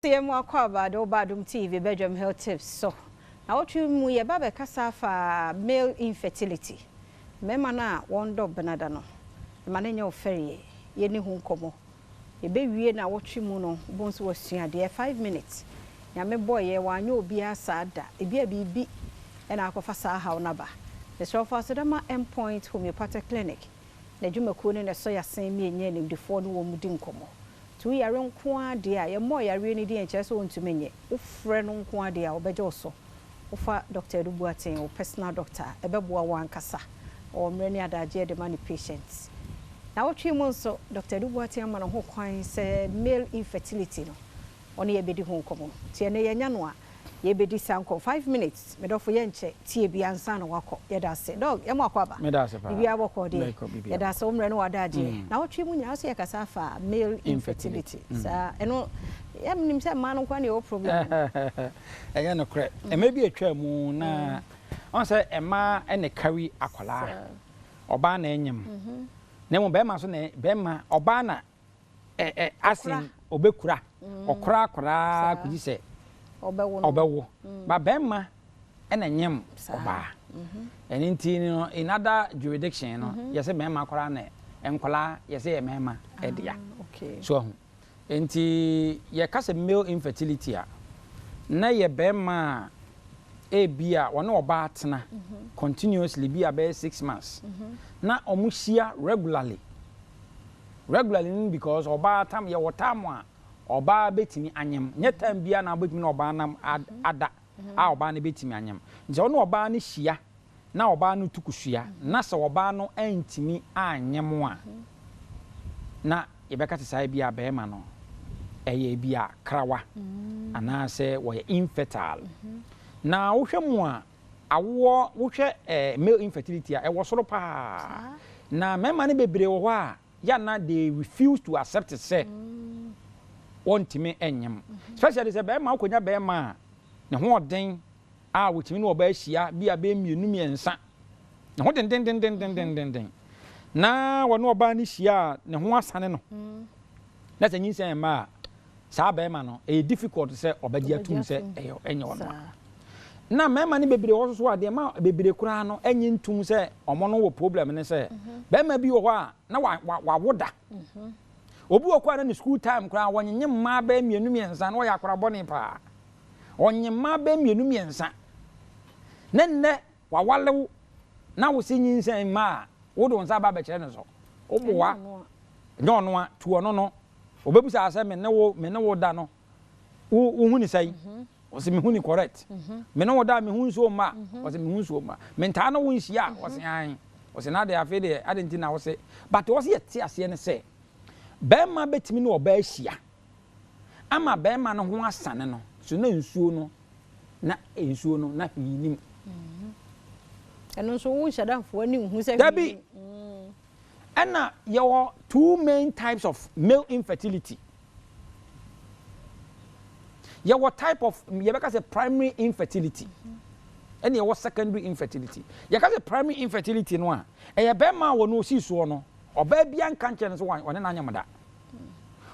CM Aquaba, Adom TV, bedroom health tips. So, now what you muye babe kasafa male infertility. Memana one dog benadano. Manenyo ferry, yeni hunkomo. Ye be na what you muno, bones was dear 5 minutes. Ya me boy ye wanyo bia sada, e bia bibi, and akofasa how naba. The sofa Sadama Endpoint Homeopathic Clinic. The Juma Kunin a soya same me in the phone woman dinkomo. 2 year on qua dear, your more ya really dear just want to many. O friend on qua dear or bejoso. Offer Dr. Dubuatin or personal doctor, a bebua one cassa, or many other dear the money patients. Now, what you want so Dr. Dubuatin man who coin said male infertility no. Only a bedi home common. Tiene yanwa, ye bedi sanko 5 minutes, medofu yenche, tie bi ansana wako, yada se. Dog, yama kwaba. Medase pa. Bibi wako de. Yada se umre no wadaji. Na what you want ya se kasafa male infertility. Sa eno ya nimse manu kwa ni o problem. Ega no kre. E maybe a twa mu na on say ema ene carry akwala. Oba na enyem. Na mo be ma so na be ma oba na asin obekura. Okra kra kuji se obewo ba bema ena nyem oba eni nti no in other jurisdiction no yese bema kra na enkola yese ye mema edia Okay. so enti ye kase male infertility a na ye bema e bia wona oba atena continuously bia be 6 months na omuhia regularly because oba tam ye wotamwa oba betimi anyem nye tam bia na betimi na oba nam ada a oba na betimi anyem nje ono oba na hia na oba no tukusua na se oba no antimi anyem a na yebeka te sai bia be ma no eye bia krawa ana se wo ye infertile na wo hwemu a awo wo hwe male infertility a e wo soro pa na mema ne bebre wo ho a ya na they refuse to accept it say wontimi enyem especially say be ma akonya be ma ne ho oden a wotimi no oba ahia bia be mienu miensa ne ho den na wono oba ni hia ne ho asane no na se nyinsen ma sa be ma no e difficult say obadi atum say enye wono na mema ni bebre wo so ade ma bebre kura no enye ntum say omo no wo problem ne say be ma bi wo ho a na wa woda obi okwa na school time kra wonyenye mma ba mienu miensa na wo yakora boni pa onye mma ba mienu miensa nenne wa walew na wo sinyinsan ma wo do nsa ba be kire ne so obowa nyono a tuo no obebusa ase me ne wo da no wo hu ni sai o se me hu ni correct me ne wo da me hu nso ma o se me hu nso ma me nta na wo nhia o se an o se na de afi de adenti na wo se but wo se yeti ase ne se bema betimi no oba ahia ama bema no ho asane no so na nsuo no na hinim eno so wo hyadamfo ani hu se dabi ana your two main types of male infertility your type of yebeka say primary infertility and your secondary infertility yeka say primary infertility no a e bema wo no si so no oba bia nka nche nso wone na anyamda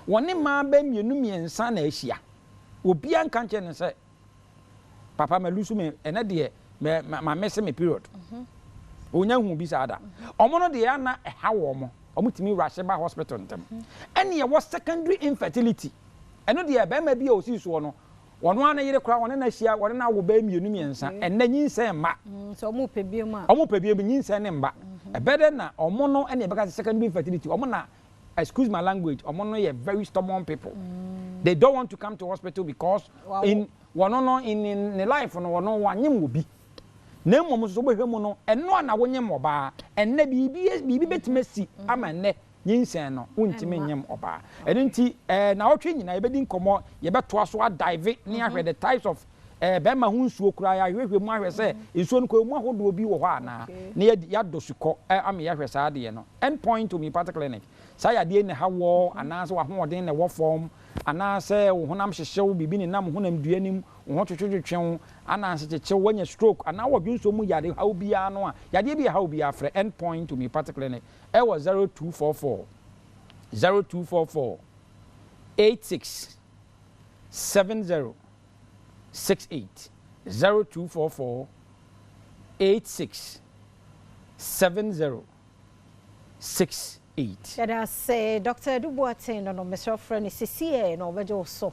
wone ma ba mienu miensa na ahia obi anka nche ne se papa malusu me ene de ma mese me period onya hu bi saada omo no de ya na ha wo omo timi rush ba hospital ntem ene ye wo secondary infertility eno de ba ma bia osi so no wono ana yire kra wone na ahia wone na wo ba mienu miensa ene nyinse ma so omo pebiem nyinse ne mba better na omo no ene beka secondary infertility omo na excuse my language omo no ye very stubborn people they don't want to come to hospital because in in life no wono wanyem obi na mmom so behwemu no eno na wonyem oba enne bibi betimasi ama enne nyinsen no wontime nyem oba eno nti na otwe nyina ye bedi nkomo ye beto so a dive ne ahwe the types of be ma hu nsuo kura ya hwehwe mu ahwe se nsuo no ko mu ahodo obi wo ho ana na ya dosuko am ya hwe sa de no Endpoint Homeopathic Clinic sa ya de ne hawo ana so wa hoden ne wo form ana se wo honam hyehyew bibi ne nam honam duanim wo twetwetwe ana se cheche wanya stroke ana wo dwunso mu yade hawo bia no a yade bia hawo bia frɛ Endpoint Homeopathic Clinic e wo 0244 86 7068 0244 86 7068. That I say, Dr. Dubois, no, Mr. Friend, CCA, no, but also.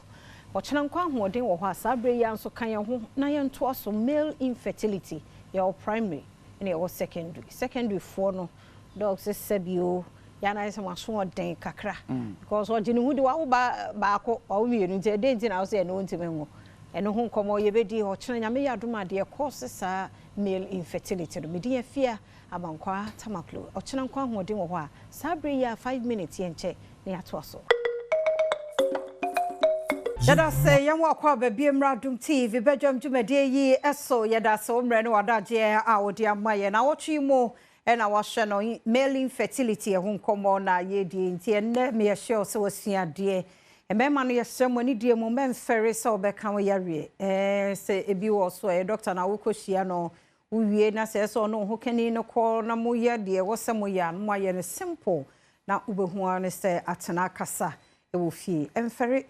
Ochana kwa hoden wo ho asabre ya nso kan ye ho na ye nto aso male infertility your primary and your secondary for no dogs sebio ya na some aso oden kakra because ogini hu de wa ba ko o mienu nti de nti na wo se no ntime ho eno ho nkomo ye bedi ochana nyame ya doma de course sa male infertility no medi afia abankwa tamaklo ochana kwa hoden wo ho a sabre ya 5 minutes ye nche na ato aso. Yada say yamwa kwa baby Adom TV bedwam dwumade yi eso yada so mre no wadaje a wodi amaye na wotwi mo na wahwe no male infertility e ho nkomo na ye die nti enne me ye sure so wasua de emema no ye sremo ni die mo memfere so obeka wo yare se ebi wo so e doctor na wokohia no uwie na se so no ho kani no ko na mo ye de wo se mo ya no mo ye simple na ubehu an se atena kasa e wo fie emfere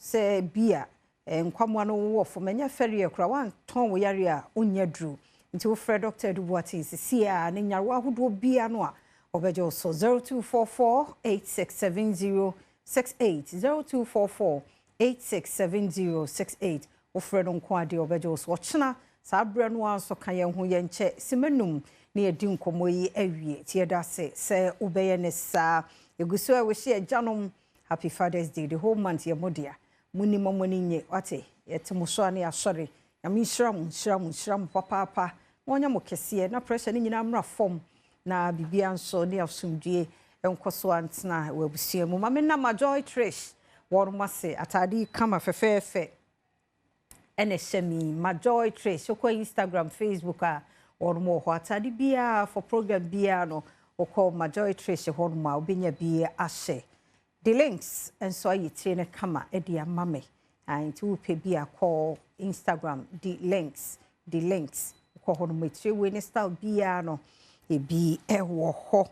se bia nkwamwa no wo fo manya fere akura wan ton wo yare a onya dru nti wo frɛ Dr. Dubois sisi a ne nyarwa hodo bia no a obejo so 0244867068 0244867068 wo frɛ no nko ade obejo so ochena sa bra no anso kan ye ho ye nche simanum ne edi nkomo yi awie tie da se obeye ne sa eguso a wo hye agyanom happy Father's Day the whole month ye modia muni momoni nye wate yetimoso ane asori nyame hyiram papa wonya mo kese na pressure ni nyina mra fom na bibia nso ne asumdue enkoso antena wabusua mu mame na majoy trish worumase atade kama fefefe ene shemi majoy trish okọ Instagram Facebook a worumo ho atade bia for program bia no okọ majoy trish horuma obenya bia ahye the links and so you train kama edi amame and to pe bia call Instagram the links ko hono metwe we ne style bia no e bi e wo ho